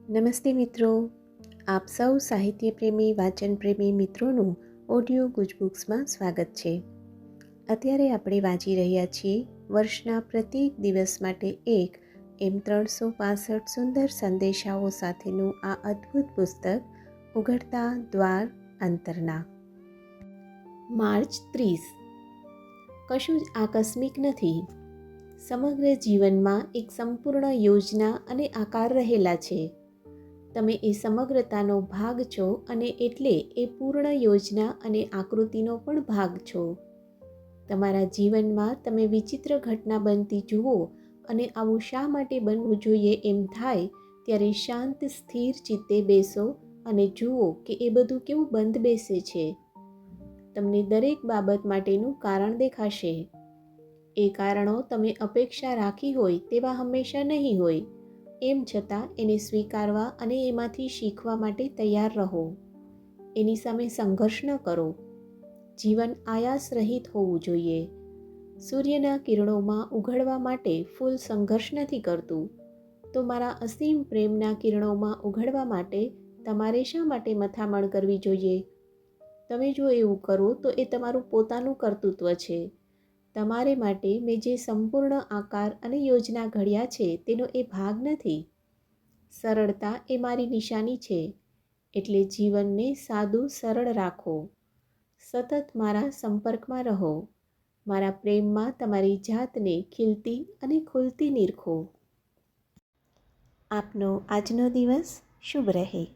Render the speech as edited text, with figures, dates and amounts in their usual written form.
નમસ્તે મિત્રો, આપ સૌ સાહિત્ય પ્રેમી વાચન પ્રેમી મિત્રોનું ઓડિયો ગુજબુક્સમાં સ્વાગત છે. અત્યારે આપણે વાંચી રહ્યા છીએ વર્ષના પ્રત્યેક દિવસ માટે એક એમ 365 સુંદર સંદેશાઓ સાથેનું આ અદ્ભુત પુસ્તક ઉઘડતા દ્વાર અંતરના. માર્ચ 30. કશું જ આકસ્મિક નથી. સમગ્ર જીવનમાં એક સંપૂર્ણ યોજના અને આકાર રહેલા છે. તમે એ સમગ્રતાનો ભાગ છો અને એટલે એ પૂર્ણ યોજના અને આકૃતિનો પણ ભાગ છો. તમારા જીવનમાં તમે વિચિત્ર ઘટના બનતી જુઓ અને આવું શા માટે બનવું જોઈએ એમ થાય ત્યારે શાંત સ્થિર ચિત્તે બેસો અને જુઓ કે એ બધું કેવું બંધ બેસે છે. તમને દરેક બાબત માટેનું કારણ દેખાશે. એ કારણો તમે અપેક્ષા રાખી હોય તેવા હંમેશા નહીં હોય. એમ છતાં એને સ્વીકારવા અને એમાંથી શીખવા માટે તૈયાર રહો. એની સામે સંઘર્ષ ન કરો. જીવન આયાસ રહિત હોવું જોઈએ. સૂર્યના કિરણોમાં ઉઘડવા માટે ફૂલ સંઘર્ષ નથી કરતું, તો મારા અસીમ પ્રેમના કિરણોમાં ઉઘડવા માટે તમારે શા માટે મથામણ કરવી જોઈએ? તમે જો એવું કરો તો એ તમારું પોતાનું કર્તૃત્વ છે. તમારે માટે મેં જે સંપૂર્ણ આકાર અને યોજના ઘડ્યા છે તેનો એ ભાગ નથી. સરળતા એ મારી નિશાની છે, એટલે જીવનને સાદું સરળ રાખો. સતત મારા સંપર્કમાં રહો. મારા પ્રેમમાં તમારી જાતને ખીલતી અને ખુલતી નિરખો. આપનો આજનો દિવસ શુભ રહે.